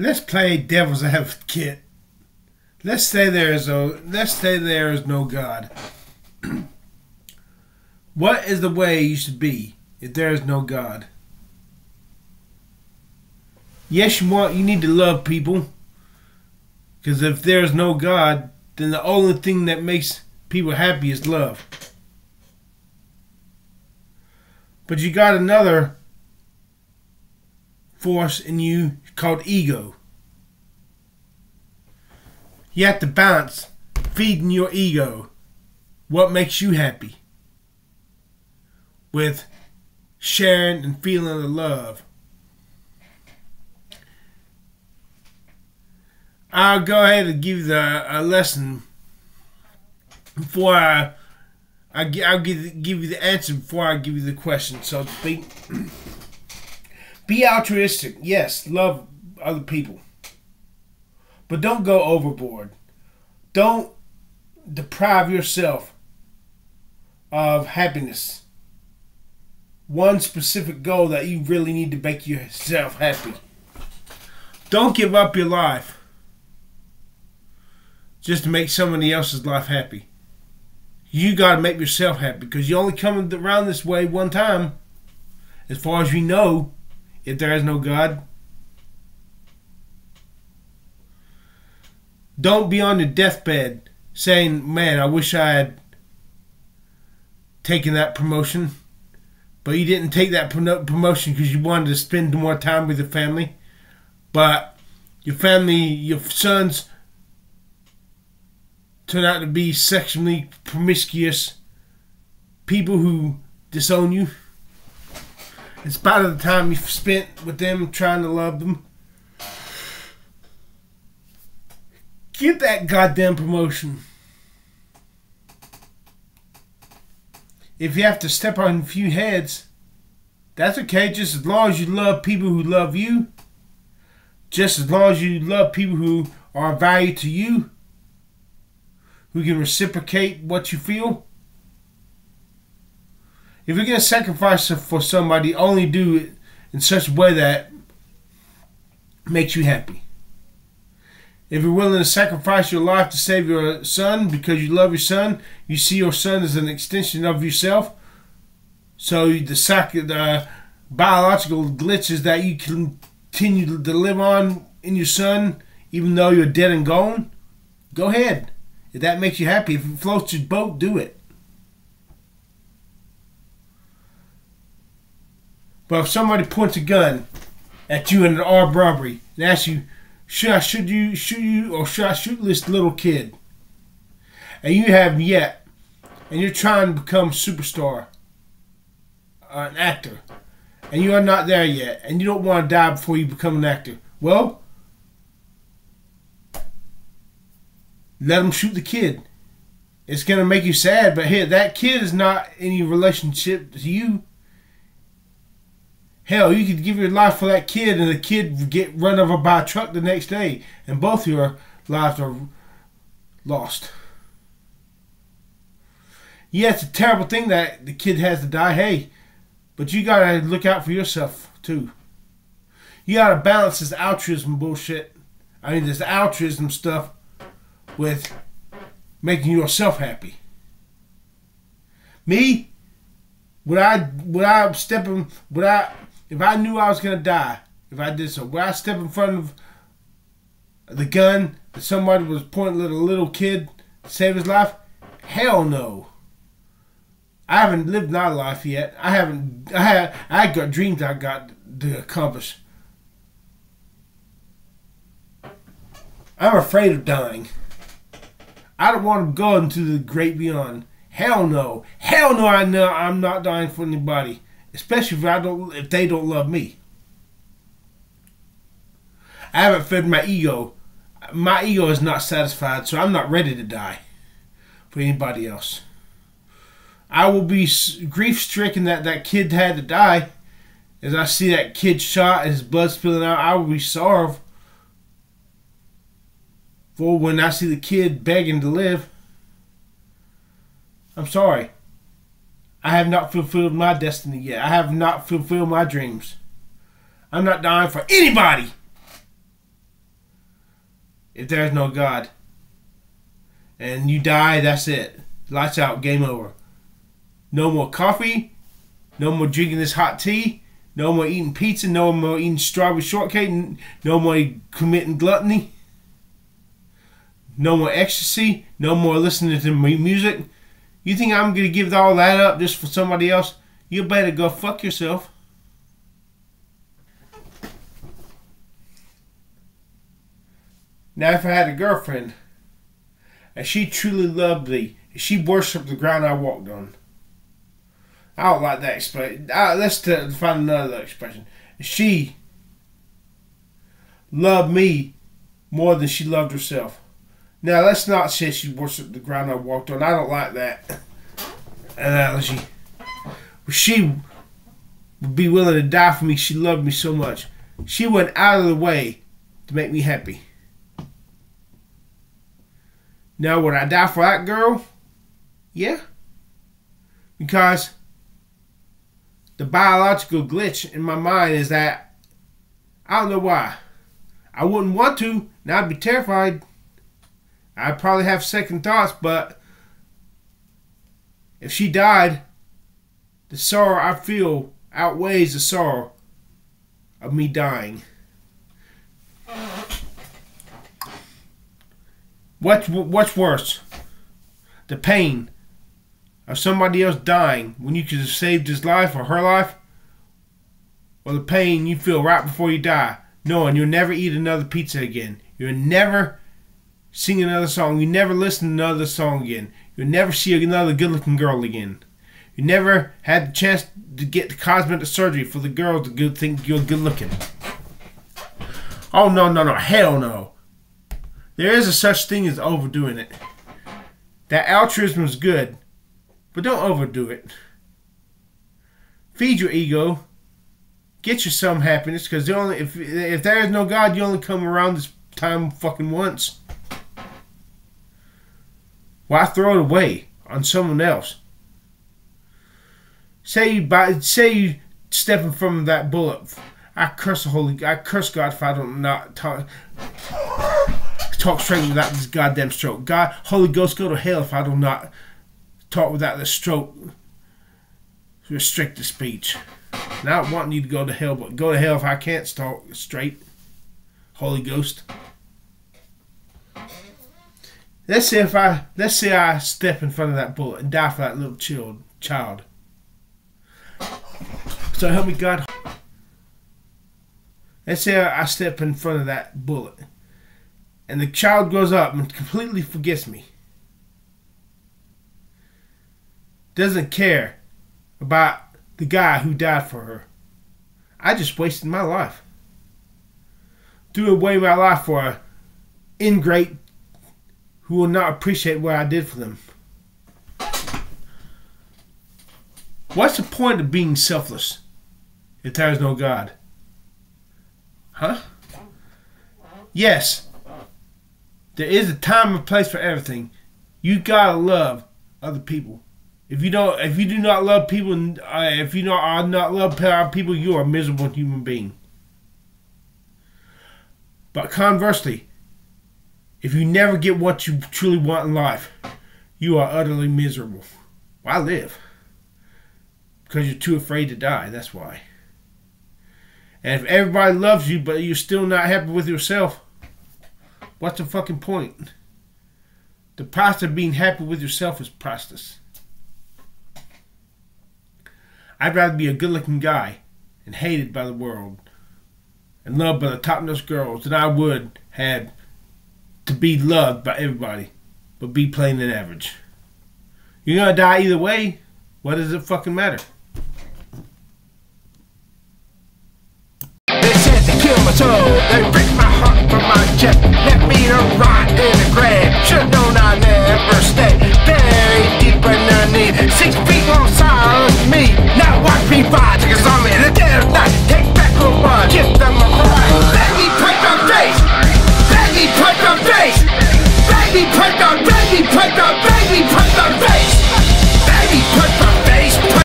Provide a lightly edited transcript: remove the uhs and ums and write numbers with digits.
Let's play devil's advocate. Let's say there is no God. What is the way you should be if there is no God? Yes, you need to love people, because if there is no God, then the only thing that makes people happy is love. But you got another force in you called ego. You have to balance feeding your ego what makes you happy with sharing and feeling the love. I'll go ahead and give you a lesson before I'll give you the answer before I give you the question, so to speak. Be altruistic. Yes, love other people. But don't go overboard. Don't deprive yourself of happiness. One specific goal that you really need to make yourself happy. Don't give up your life just to make somebody else's life happy. You got to make yourself happy, because you only come around this way one time, as far as we know, if there is no God. Don't be on your deathbed saying, man, I wish I had taken that promotion, but you didn't take that promotion because you wanted to spend more time with your family. But your family, your sons, turn out to be sexually promiscuous people who disown you. In spite of the time you've spent with them trying to love them, get that goddamn promotion. If you have to step on a few heads, that's okay, just as long as you love people who love you, just as long as you love people who are of value to you, who can reciprocate what you feel. If you're going to sacrifice for somebody, only do it in such a way that makes you happy. If you're willing to sacrifice your life to save your son because you love your son, you see your son as an extension of yourself. So the biological glitches that you continue to live on in your son, even though you're dead and gone, go ahead. If that makes you happy, if it floats your boat, do it. But if somebody points a gun at you in an armed robbery and asks you, should I shoot you or should I shoot this little kid? And you haven't yet, and you're trying to become a superstar, an actor, and you are not there yet, and you don't want to die before you become an actor. Well, let them shoot the kid. It's going to make you sad, but hey, that kid is not any relationship to you. Hell, you could give your life for that kid and the kid would get run over by a truck the next day and both your lives are lost. Yeah, it's a terrible thing that the kid has to die, hey, but you got to look out for yourself too. You got to balance this altruism bullshit. I mean, this altruism stuff with making yourself happy. Me, if I knew I was gonna die, if I did so, would I step in front of the gun that somebody was pointing at a little kid to save his life? Hell no. I haven't lived my life yet. I got dreams I got to accomplish. I'm afraid of dying. I don't want to go into the great beyond. Hell no. Hell no, I know I'm not dying for anybody. Especially if they don't love me. I haven't fed my ego. My ego is not satisfied, so I'm not ready to die for anybody else. I will be grief-stricken that that kid had to die. As I see that kid shot and his blood spilling out, I will be sorrowful. For when I see the kid begging to live, I'm sorry. I have not fulfilled my destiny yet. I have not fulfilled my dreams. I'm not dying for anybody. if there's no God. And you die, that's it. Lights out, game over. No more coffee. No more drinking this hot tea. No more eating pizza. No more eating strawberry shortcake. No more committing gluttony. No more ecstasy. No more listening to music. You think I'm going to give all that up just for somebody else? You better go fuck yourself. Now, if I had a girlfriend and she truly loved me, she worshipped the ground I walked on. I don't like that expression. Let's find another expression. She loved me more than she loved herself. Now, let's not say she worshipped the ground I walked on. I don't like that analogy. She would be willing to die for me. She loved me so much. She went out of the way to make me happy. Now, would I die for that girl? Yeah. Because the biological glitch in my mind is that I don't know why. I wouldn't want to, and I'd be terrified. I'd probably have second thoughts, but if she died, the sorrow I feel outweighs the sorrow of me dying. What's worse? The pain of somebody else dying when you could have saved his life or her life? Or the pain you feel right before you die, knowing you'll never eat another pizza again. You'll never sing another song. You never listen to another song again. You'll never see another good-looking girl again. You never had the chance to get the cosmetic surgery for the girl to think you're good-looking. Oh, no, hell no. There is a such thing as overdoing it. That altruism is good, but don't overdo it. Feed your ego. Get you some happiness, because if there is no God, you only come around this time fucking once. Why throw it away on someone else? Say you step in front of that bullet. I curse God if I don't not talk straight without this goddamn stroke. God, Holy Ghost, go to hell if I do not talk without this stroke. Restrict the speech. Not wanting you to go to hell, but go to hell if I can't talk straight. Holy Ghost. Let's say I step in front of that bullet and die for that little child. So help me God. Let's say I step in front of that bullet and the child grows up and completely forgets me. Doesn't care about the guy who died for her. I just wasted my life. Threw away my life for an ingrate who will not appreciate what I did for them. What's the point of being selfless if there is no God? Huh? Yes, there is a time and place for everything. You gotta love other people. If you do not love people, if you are not love people, you are a miserable human being. But conversely, if you never get what you truly want in life, you are utterly miserable. Why live? Because you're too afraid to die, that's why. And if everybody loves you, but you're still not happy with yourself, what's the fucking point? The price of being happy with yourself is priceless. I'd rather be a good-looking guy and hated by the world and loved by the top-notch girls than I would have to be loved by everybody, but be plain and average. You're gonna die either way. What does it fucking matter? They said to kill my soul. They ripped my heart from my chest. Left me to rot.